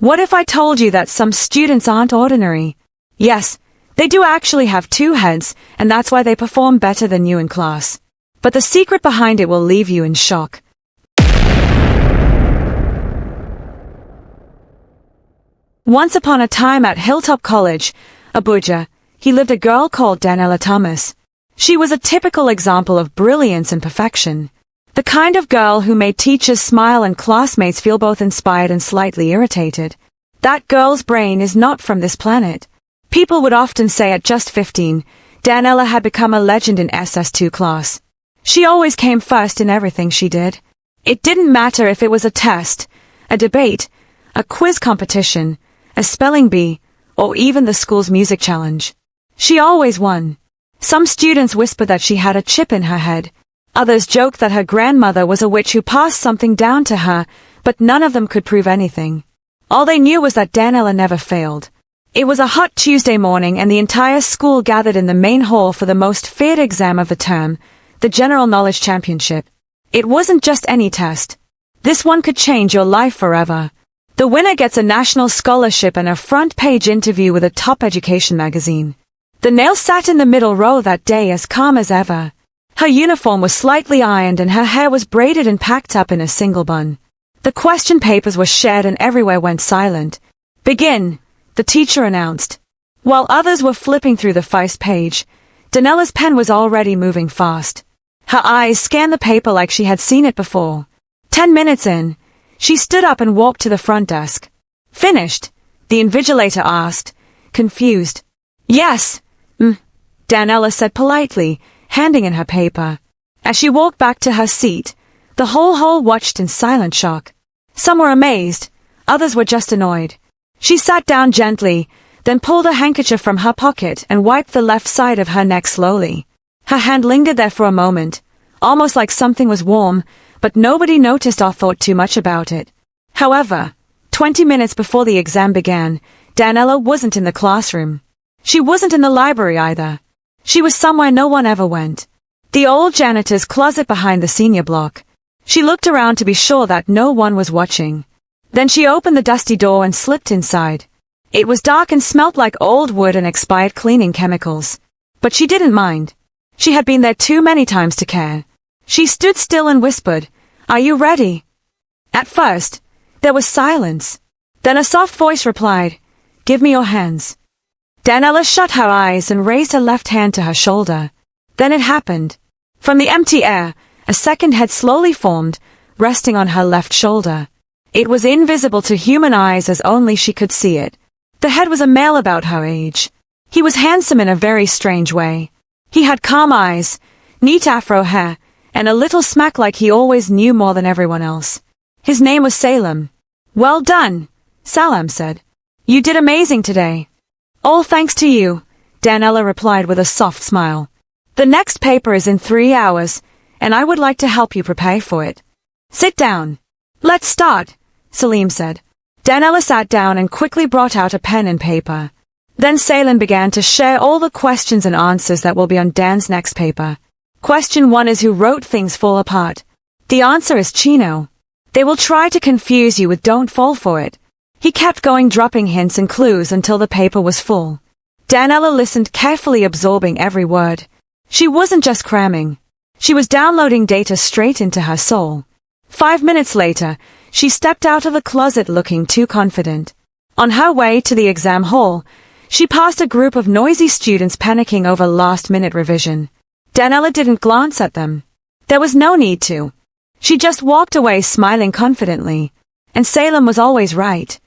What if I told you that some students aren't ordinary? Yes, they do actually have two heads, and that's why they perform better than you in class. But the secret behind it will leave you in shock. Once upon a time at Hilltop College, Abuja, he lived a girl called Danella Thomas. She was a typical example of brilliance and perfection. The kind of girl who made teachers smile and classmates feel both inspired and slightly irritated. That girl's brain is not from this planet. People would often say at just 15, Danella had become a legend in SS2 class. She always came first in everything she did. It didn't matter if it was a test, a debate, a quiz competition, a spelling bee, or even the school's music challenge. She always won. Some students whispered that she had a chip in her head. Others joked that her grandmother was a witch who passed something down to her, but none of them could prove anything. All they knew was that Danella never failed. It was a hot Tuesday morning and the entire school gathered in the main hall for the most feared exam of the term, the General Knowledge Championship. It wasn't just any test. This one could change your life forever. The winner gets a national scholarship and a front-page interview with a top education magazine. Danella sat in the middle row that day as calm as ever. Her uniform was slightly ironed and her hair was braided and packed up in a single bun. The question papers were shared and everywhere went silent. "Begin," the teacher announced. While others were flipping through the first page, Danella's pen was already moving fast. Her eyes scanned the paper like she had seen it before. 10 minutes in, she stood up and walked to the front desk. "Finished?" the invigilator asked, confused. "Yes, Danella said politely, handing in her paper. As she walked back to her seat, the whole hall watched in silent shock. Some were amazed, others were just annoyed. She sat down gently, then pulled a handkerchief from her pocket and wiped the left side of her neck slowly. Her hand lingered there for a moment, almost like something was warm, but nobody noticed or thought too much about it. However, 20 minutes before the exam began, Danella wasn't in the classroom. She wasn't in the library either. She was somewhere no one ever went. The old janitor's closet behind the senior block. She looked around to be sure that no one was watching. Then she opened the dusty door and slipped inside. It was dark and smelt like old wood and expired cleaning chemicals. But she didn't mind. She had been there too many times to care. She stood still and whispered, "Are you ready?" At first, there was silence. Then a soft voice replied, "Give me your hands." Danella shut her eyes and raised her left hand to her shoulder. Then it happened. From the empty air, a second head slowly formed, resting on her left shoulder. It was invisible to human eyes as only she could see it. The head was a male about her age. He was handsome in a very strange way. He had calm eyes, neat afro hair, and a little smack like he always knew more than everyone else. His name was Salem. "Well done," Salem said. "You did amazing today." "All thanks to you," Danella replied with a soft smile. "The next paper is in 3 hours, and I would like to help you prepare for it." "Sit down." "Let's start," Salem said. Danella sat down and quickly brought out a pen and paper. Then Salem began to share all the questions and answers that will be on Dan's next paper. Question 1 is who wrote things fall apart. The answer is Chino. They will try to confuse you with "Don't fall for it." He kept going, dropping hints and clues until the paper was full. Danella listened carefully, absorbing every word. She wasn't just cramming. She was downloading data straight into her soul. 5 minutes later, she stepped out of the closet looking too confident. On her way to the exam hall, she passed a group of noisy students panicking over last-minute revision. Danella didn't glance at them. There was no need to. She just walked away smiling confidently. And Salem was always right.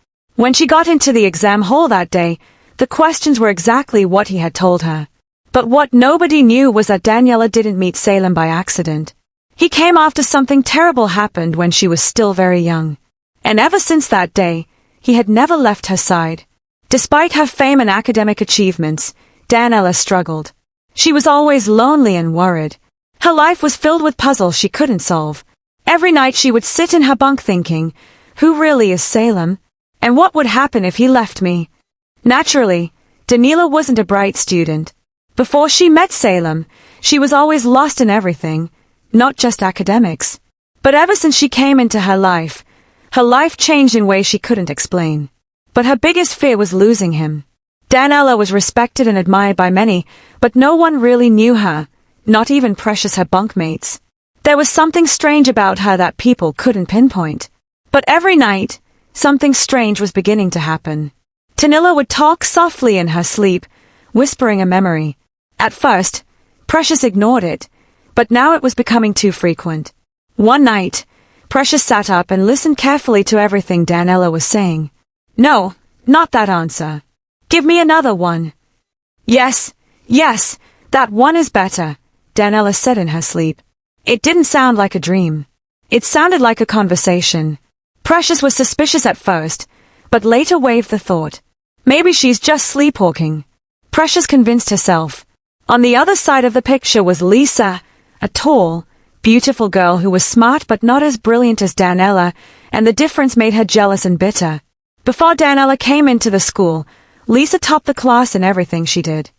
When she got into the exam hall that day, the questions were exactly what he had told her. But what nobody knew was that Danella didn't meet Salem by accident. He came after something terrible happened when she was still very young. And ever since that day, he had never left her side. Despite her fame and academic achievements, Danella struggled. She was always lonely and worried. Her life was filled with puzzles she couldn't solve. Every night she would sit in her bunk thinking, who really is Salem? And what would happen if he left me? Naturally, Danella wasn't a bright student. Before she met Salem, she was always lost in everything, not just academics. But ever since she came into her life changed in ways she couldn't explain. but her biggest fear was losing him. Danella was respected and admired by many, but no one really knew her, not even Precious, her bunkmates. There was something strange about her that people couldn't pinpoint. But every night, something strange was beginning to happen. Danella would talk softly in her sleep, whispering a memory. At first, Precious ignored it, but now it was becoming too frequent. One night, Precious sat up and listened carefully to everything Danella was saying. "No, not that answer. Give me another one." Yes, that one is better," Danella said in her sleep. It didn't sound like a dream. It sounded like a conversation. Precious was suspicious at first, but later waived the thought. Maybe she's just sleepwalking. Precious convinced herself. On the other side of the picture was Lisa, a tall, beautiful girl who was smart but not as brilliant as Danella, and the difference made her jealous and bitter. Before Danella came into the school, Lisa topped the class in everything she did.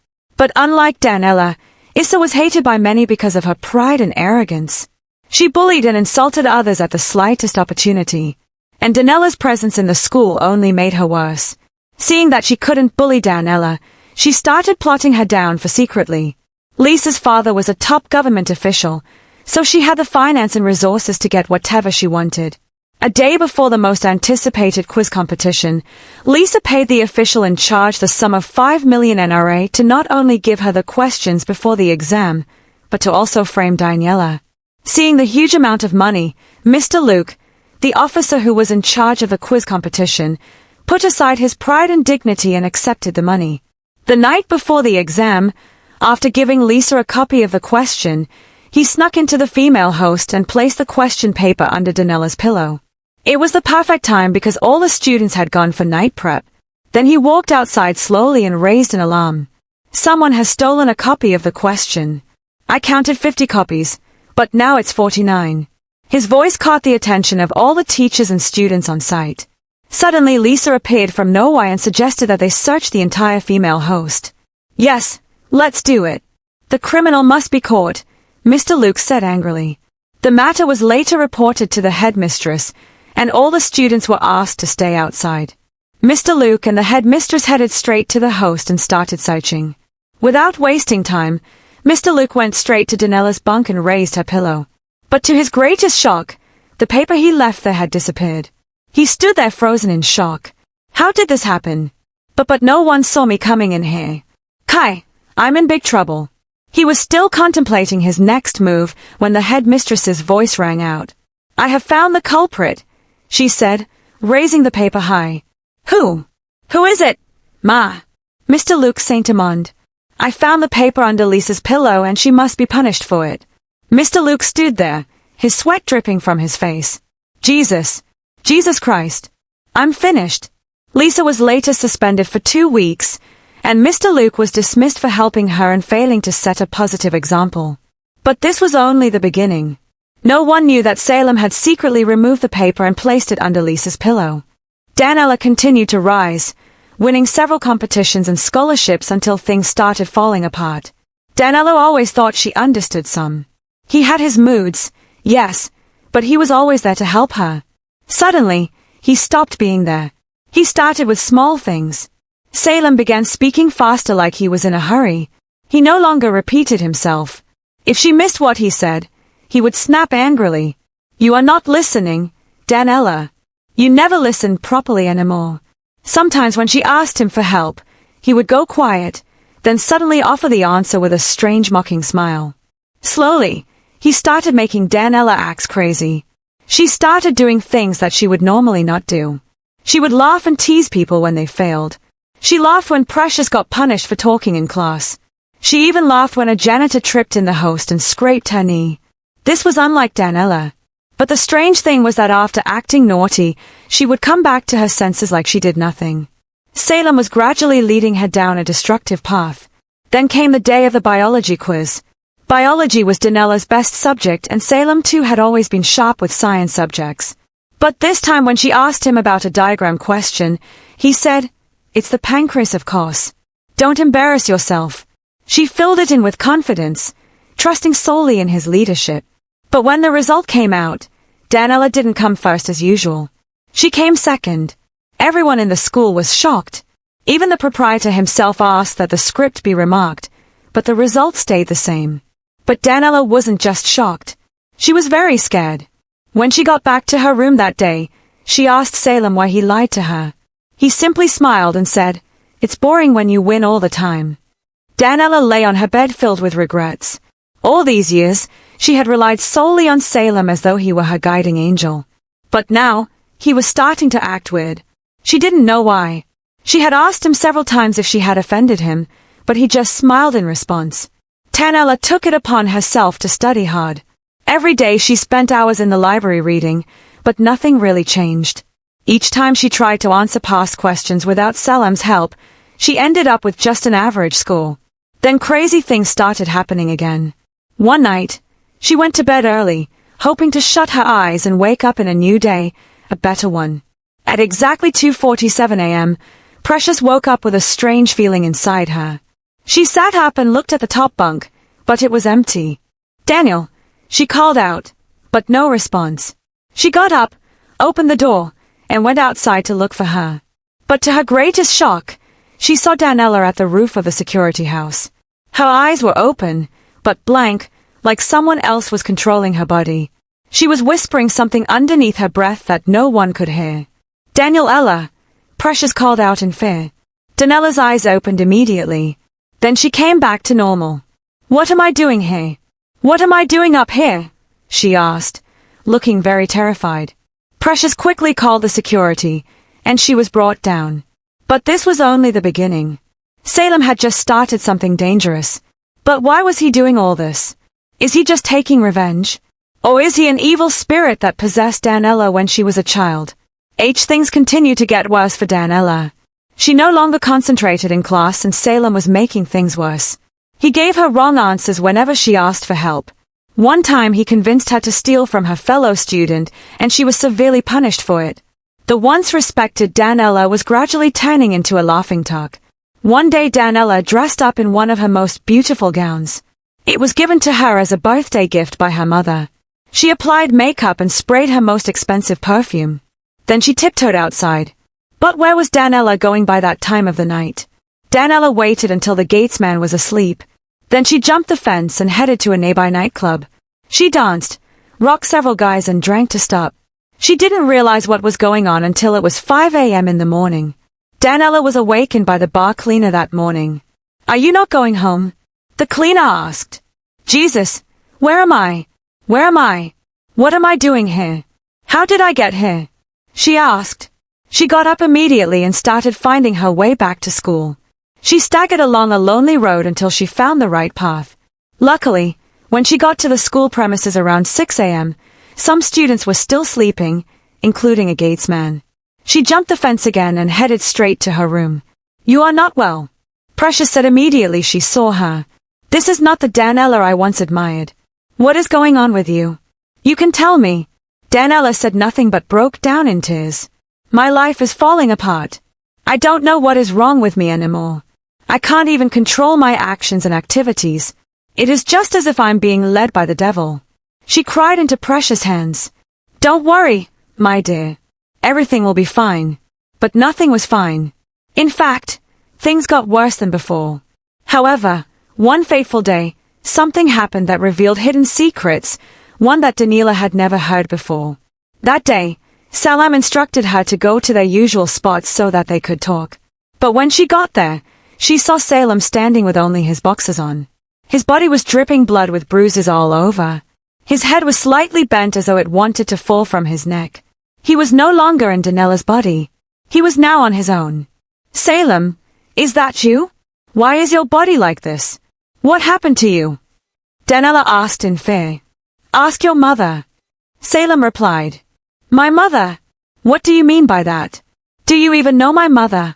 But unlike Danella, Issa was hated by many because of her pride and arrogance. She bullied and insulted others at the slightest opportunity, and Danella's presence in the school only made her worse. Seeing that she couldn't bully Danella, she started plotting her down for secretly. Lisa's father was a top government official, so she had the finance and resources to get whatever she wanted. A day before the most anticipated quiz competition, Lisa paid the official in charge the sum of 5 million NRA to not only give her the questions before the exam, but to also frame Danella. Seeing the huge amount of money, Mr. Luke, the officer who was in charge of the quiz competition, put aside his pride and dignity and accepted the money. The night before the exam, after giving Lisa a copy of the question, he snuck into the female host and placed the question paper under Danella's pillow. It was the perfect time because all the students had gone for night prep. Then he walked outside slowly and raised an alarm. "Someone has stolen a copy of the question. I counted 50 copies, but now it's 49. His voice caught the attention of all the teachers and students on site. Suddenly Lisa appeared from nowhere and suggested that they search the entire female host. "Yes, let's do it. The criminal must be caught," Mr. Luke said angrily. The matter was later reported to the headmistress, and all the students were asked to stay outside. Mr. Luke and the headmistress headed straight to the host and started searching. Without wasting time, Mr. Luke went straight to Danella's bunk and raised her pillow. But to his greatest shock, the paper he left there had disappeared. He stood there frozen in shock. How did this happen? But no one saw me coming in here. Kai, I'm in big trouble. He was still contemplating his next move when the headmistress's voice rang out. "I have found the culprit," she said, raising the paper high. Who is it, Ma?" Mr. Luke Saint-Amand. "I found the paper under Lisa's pillow and she must be punished for it." Mr. Luke stood there, his sweat dripping from his face. Jesus Christ. I'm finished." Lisa was later suspended for 2 weeks, and Mr. Luke was dismissed for helping her and failing to set a positive example. But this was only the beginning. No one knew that Salem had secretly removed the paper and placed it under Lisa's pillow. Danella continued to rise, winning several competitions and scholarships until things started falling apart. Danella always thought she understood some. He had his moods, yes, but he was always there to help her. Suddenly, he stopped being there. He started with small things. Salem began speaking faster like he was in a hurry. He no longer repeated himself. If she missed what he said, he would snap angrily. "You are not listening, Danella. You never listened properly anymore." Sometimes when she asked him for help, he would go quiet, then suddenly offer the answer with a strange mocking smile. Slowly, he started making Danella act crazy. She started doing things that she would normally not do. She would laugh and tease people when they failed. She laughed when Precious got punished for talking in class. She even laughed when a janitor tripped in the host and scraped her knee. This was unlike Danella. But the strange thing was that after acting naughty, she would come back to her senses like she did nothing. Salem was gradually leading her down a destructive path. Then came the day of the biology quiz. Biology was Danella's best subject, and Salem too had always been sharp with science subjects. But this time when she asked him about a diagram question, he said, "It's the pancreas, of course. Don't embarrass yourself." She filled it in with confidence, trusting solely in his leadership. But when the result came out, Danella didn't come first as usual. She came second. Everyone in the school was shocked. Even the proprietor himself asked that the script be remarked, but the result stayed the same. But Danella wasn't just shocked. She was very scared. When she got back to her room that day, she asked Salem why he lied to her. He simply smiled and said, "It's boring when you win all the time." Danella lay on her bed filled with regrets. All these years, she had relied solely on Salem as though he were her guiding angel. But now, he was starting to act weird. She didn't know why. She had asked him several times if she had offended him, but he just smiled in response. Danella took it upon herself to study hard. Every day she spent hours in the library reading, but nothing really changed. Each time she tried to answer past questions without Salem's help, she ended up with just an average score. Then crazy things started happening again. One night, she went to bed early, hoping to shut her eyes and wake up in a new day, a better one. At exactly 2:47 a.m., Precious woke up with a strange feeling inside her. She sat up and looked at the top bunk, but it was empty. "Daniel," she called out, but no response. She got up, opened the door, and went outside to look for her. But to her greatest shock, she saw Danella at the roof of the security house. Her eyes were open, but blank, like someone else was controlling her body. She was whispering something underneath her breath that no one could hear. "Daniel Ella," Precious called out in fear. Danella's eyes opened immediately. Then she came back to normal. "What am I doing here? What am I doing up here?" she asked, looking very terrified. Precious quickly called the security, and she was brought down. But this was only the beginning. Salem had just started something dangerous. But why was he doing all this? Is he just taking revenge? Or is he an evil spirit that possessed Danella when she was a child? Things continued to get worse for Danella. She no longer concentrated in class and Salem was making things worse. He gave her wrong answers whenever she asked for help. One time he convinced her to steal from her fellow student and she was severely punished for it. The once respected Danella was gradually turning into a laughingstock. One day Danella dressed up in one of her most beautiful gowns. It was given to her as a birthday gift by her mother. She applied makeup and sprayed her most expensive perfume. Then she tiptoed outside. But where was Danella going by that time of the night? Danella waited until the gatesman was asleep. Then she jumped the fence and headed to a nearby nightclub. She danced, rocked several guys and drank to stop. She didn't realize what was going on until it was 5 a.m. in the morning. Danella was awakened by the bar cleaner that morning. "Are you not going home?" the cleaner asked. "Jesus, where am I? Where am I? What am I doing here? How did I get here?" she asked. She got up immediately and started finding her way back to school. She staggered along a lonely road until she found the right path. Luckily, when she got to the school premises around 6 a.m., some students were still sleeping, including a gatesman. She jumped the fence again and headed straight to her room. "You are not well," Precious said immediately she saw her. "This is not the Danella I once admired. What is going on with you? You can tell me." Danella said nothing but broke down in tears. "My life is falling apart. I don't know what is wrong with me anymore. I can't even control my actions and activities. It is just as if I'm being led by the devil." She cried into Precious' hands. "Don't worry, my dear. Everything will be fine." But nothing was fine. In fact, things got worse than before. However, one fateful day, something happened that revealed hidden secrets, one that Danella had never heard before. That day, Salem instructed her to go to their usual spots so that they could talk. But when she got there, she saw Salem standing with only his boxers on. His body was dripping blood with bruises all over. His head was slightly bent as though it wanted to fall from his neck. He was no longer in Danella's body. He was now on his own. "Salem, is that you? Why is your body like this? What happened to you?" Danella asked in fear. "Ask your mother." Salem replied. "My mother? What do you mean by that? Do you even know my mother?"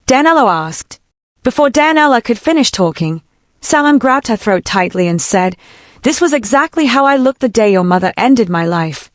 Danella asked. Before Danella could finish talking, Salem grabbed her throat tightly and said, "This was exactly how I looked the day your mother ended my life.